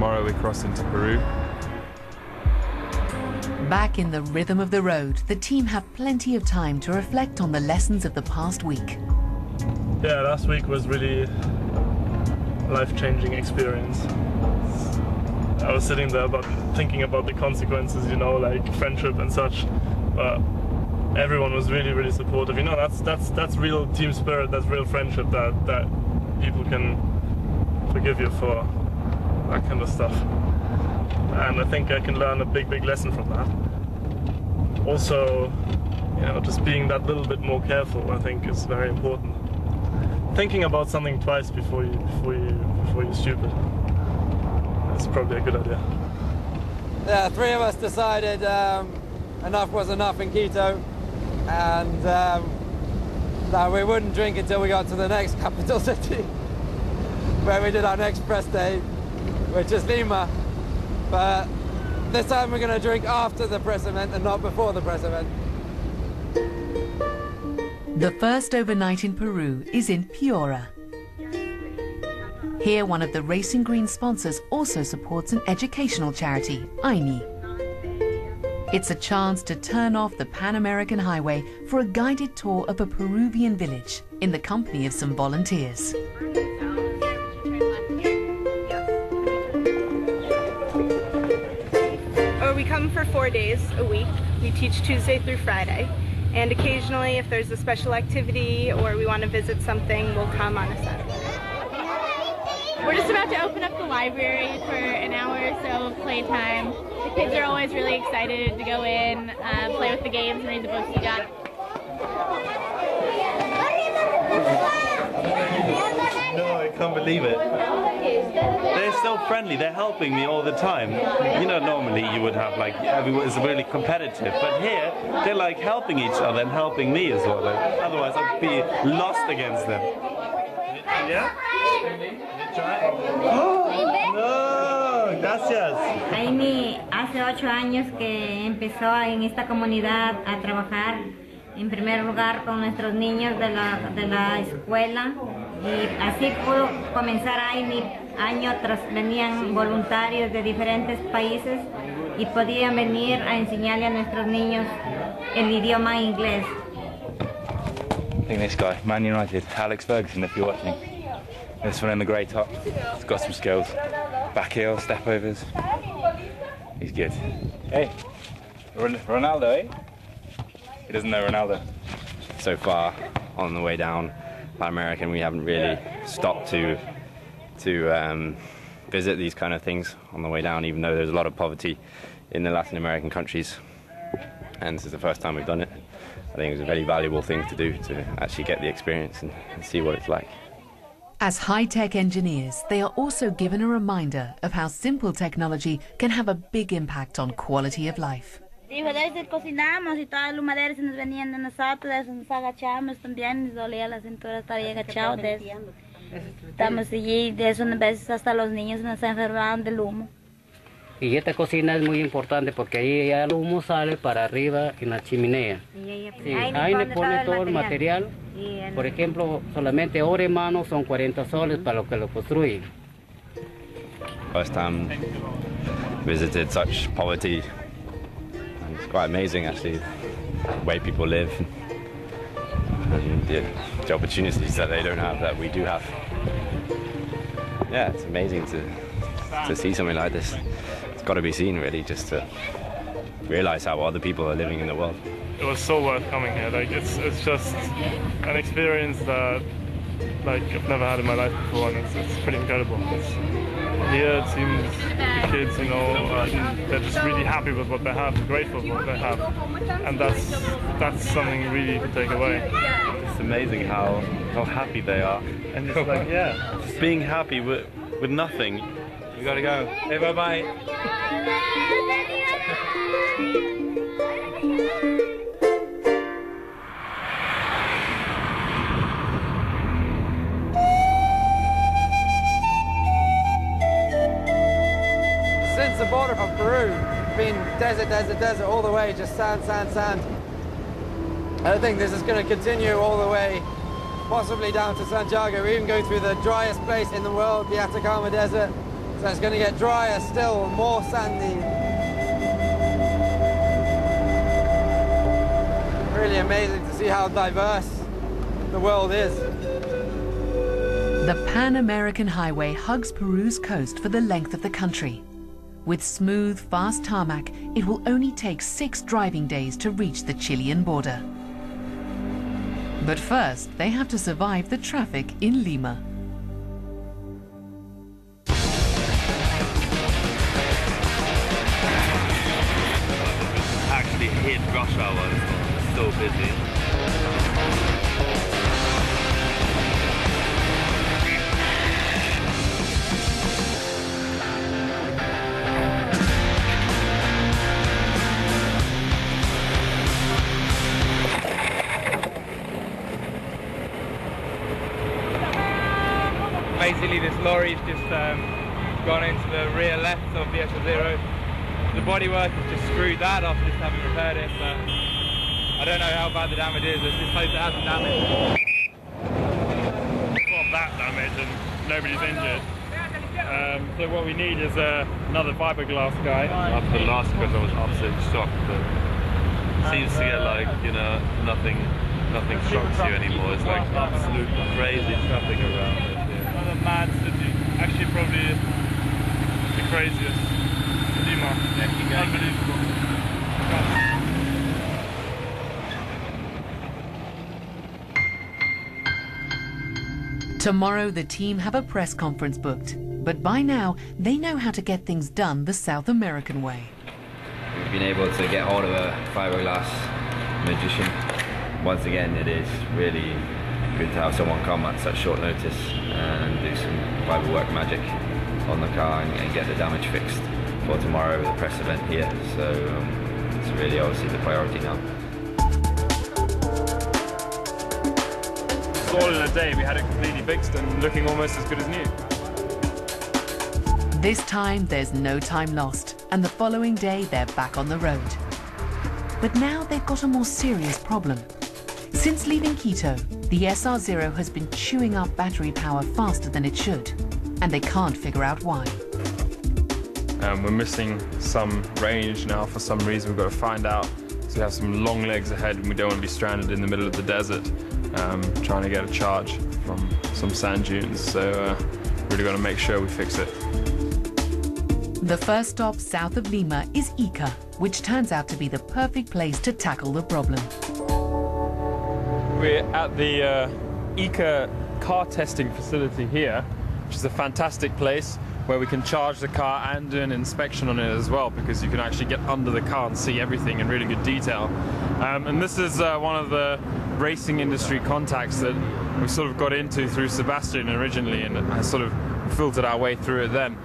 tomorrow we cross into Peru. Back in the rhythm of the road, the team have plenty of time to reflect on the lessons of the past week. Yeah, last week was really a life-changing experience. I was sitting there thinking about the consequences, you know, like friendship and such, but everyone was really, really supportive. You know, that's real team spirit, that's real friendship, that people can forgive you for that kind of stuff. And I think I can learn a big, big lesson from that. Also, you know, just being that little bit more careful, I think, is very important. Thinking about something twice before you're stupid. That's probably a good idea. Yeah, three of us decided enough was enough in Quito, and that we wouldn't drink until we got to the next capital city, where we did our next press day, which is Lima. But this time we're going to drink after the press event and not before the press event. The first overnight in Peru is in Piura. Here, one of the Racing Green sponsors also supports an educational charity, AINI. It's a chance to turn off the Pan-American Highway for a guided tour of a Peruvian village in the company of some volunteers. We come for 4 days a week. We teach Tuesday through Friday. And occasionally, if there's a special activity or we want to visit something, we'll come on a Saturday. We're just about to open up the library for an hour or so of playtime. The kids are always really excited to go in, play with the games and read the books you got. No, I can't believe it. They're so friendly, they're helping me all the time. You know, normally you would have like, everyone is really competitive, but here they're like helping each other and helping me as well. Like, otherwise I'd be lost against them. Yeah? Oh, no, gracias. Aini hace 8 años que empezó en esta comunidad a trabajar en primer lugar con nuestros niños de la escuela, y así pudo comenzar Aini. Año tras venían voluntarios de diferentes países y podían venir a enseñarle a nuestros niños el idioma inglés. I think this guy, Man United, Alex Ferguson, if you're watching. This one in the grey top, he's got some skills. Back heel, step overs. He's good. Hey, Ronaldo, eh? He doesn't know Ronaldo. So far, on the way down Pan American, we haven't really stopped to visit these kind of things on the way down, even though there's a lot of poverty in the Latin American countries. And this is the first time we've done it. I think it was a very valuable thing to do, to actually get the experience and see what it's like. As high-tech engineers, they are also given a reminder of how simple technology can have a big impact on quality of life. Sí, a veces cocinamos y todas las maderas se nos venían de nosotros, nos agachamos también, nos dolía la cintura, estaba agachado. Estamos allí, de eso a veces hasta los niños nos enfermaban del humo. Y esta cocina es muy importante porque ahí ya el humo sale para arriba en la chimenea. Sí, ahí le pone todo el material. Por ejemplo, solamente oro en mano son 40 soles para lo que lo construyen. First time visited such poverty. It's quite amazing actually, the way people live and the opportunities that they don't have that we do have. Yeah, it's amazing to see something like this. It's got to be seen really, just to realize how other people are living in the world. It was so worth coming here. Like it's just an experience that like I've never had in my life before, and it's pretty incredible. Here it seems the kids, you know, they're just really happy with what they have, grateful for what they have, and that's something really to take away. It's amazing how happy they are, and it's like, yeah, just being happy with nothing. We gotta go. Hey, bye bye. Since the border of Peru, been desert, desert, desert, all the way, just sand, sand, sand. I think this is going to continue all the way, possibly down to Santiago. We're even going through the driest place in the world, the Atacama Desert. So it's going to get drier still, more sandy. Really amazing to see how diverse the world is. The Pan-American Highway hugs Peru's coast for the length of the country. With smooth, fast tarmac, it will only take 6 driving days to reach the Chilean border. But first, they have to survive the traffic in Lima. Actually hit rush hour, it's so busy. Basically this lorry's just gone into the rear left of the S0. The bodywork has just screwed that off, just haven't repaired it, but I don't know how bad the damage is. Let's just hope it hasn't damaged. It's not that damage and nobody's injured. So what we need is another fiberglass guy. After the last crash I was absolutely shocked, but it seems to get like, you know, nothing shocks you anymore. It's like absolute crazy traffic around it. Another mad city. Actually probably the craziest. Lima. Unbelievable. Tomorrow the team have a press conference booked, but by now they know how to get things done the South American way. We've been able to get hold of a fiberglass magician. Once again, it is really good to have someone come at such short notice and do some fiberwork magic on the car and get the damage fixed for tomorrow with the press event here. So it's really obviously the priority now. All in a day, we had it completely fixed and looking almost as good as new. This time there's no time lost, and the following day they're back on the road. But now they've got a more serious problem. Since leaving Quito, the SR0 has been chewing up battery power faster than it should, and they can't figure out why. We're missing some range now for some reason. We've got to find out. So we have some long legs ahead and we don't want to be stranded in the middle of the desert trying to get a charge from some sand dunes. So really got to make sure we fix it. The first stop south of Lima is Ica, which turns out to be the perfect place to tackle the problem. We're at the Ica car testing facility here, which is a fantastic place where we can charge the car and do an inspection on it as well, because you can actually get under the car and see everything in really good detail. And this is one of the racing industry contacts that we sort of got into through Sebastian originally, and I sort of filtered our way through it then.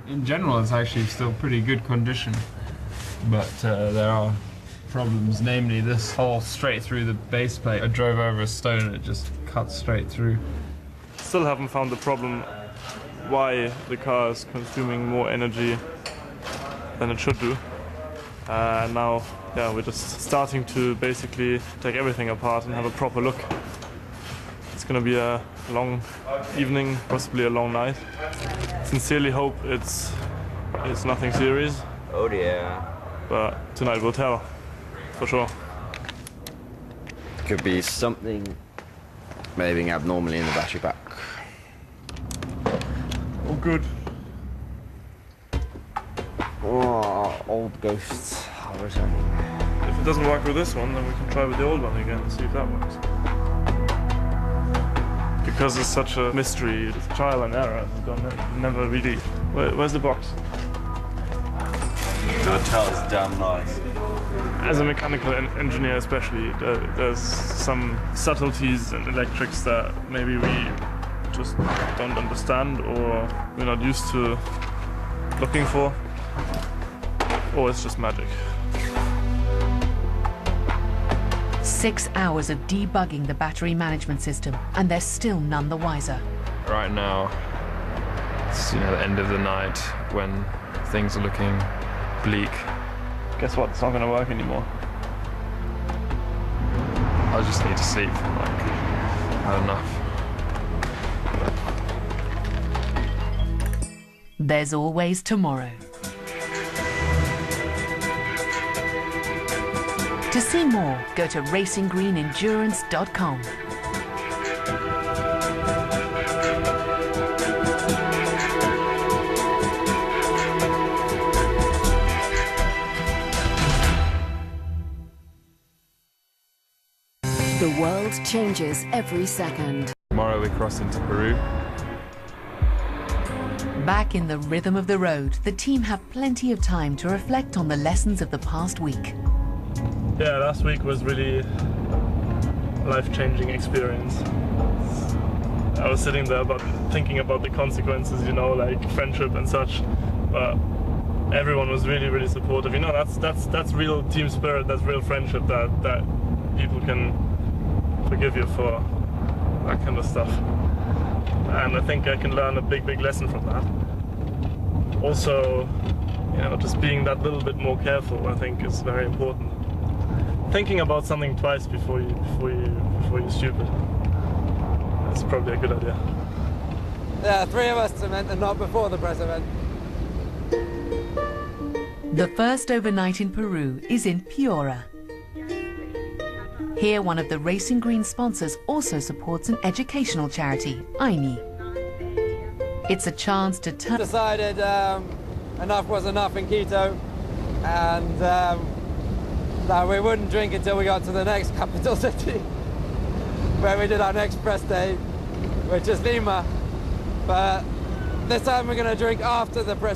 In general, it's actually still pretty good condition, but there are problems, namely this hole straight through the base plate. I drove over a stone and it just cut straight through. Still haven't found the problem why the car is consuming more energy than it should do. And now, yeah, we're just starting to basically take everything apart and have a proper look. It's gonna be a long evening, possibly a long night. Sincerely hope it's nothing serious. Oh dear. But tonight will tell, for sure. Could be something behaving abnormally in the battery pack. Oh, good. Oh, old ghosts are returning. If it doesn't work with this one, then we can try with the old one again and see if that works. Because it's such a mystery, it's trial and error. We don't never really. Where's the box? The hotel is damn nice. As a mechanical engineer especially, there's some subtleties in electrics that maybe we just don't understand or we're not used to looking for, or it's just magic. 6 hours of debugging the battery management system, and they're still none the wiser. Right now, it's the end of the night when things are looking bleak. Guess what? It's not going to work anymore. I just need to sleep. Had enough. There's always tomorrow. To see more, go to racinggreenendurance.com. The world changes every second. Tomorrow we cross into Peru. Back in the rhythm of the road, the team have plenty of time to reflect on the lessons of the past week. Yeah, last week was really a life-changing experience. I was sitting there thinking about the consequences, you know, like friendship and such, but everyone was really, really supportive. You know, that's real team spirit, that's real friendship, that people can forgive you for that kind of stuff. And I think I can learn a big lesson from that. Also, you know, just being that little bit more careful, I think, is very important. Thinking about something twice before you're stupid. That's probably a good idea. Yeah, 3 of us cement and not before the press event. The first overnight in Peru is in Piura. Here, one of the Racing Green sponsors also supports an educational charity, INI. It's a chance to turn... Decided enough was enough in Quito, and that we wouldn't drink until we got to the next capital city, where we did our next press day, which is Lima. But this time we're going to drink after the press.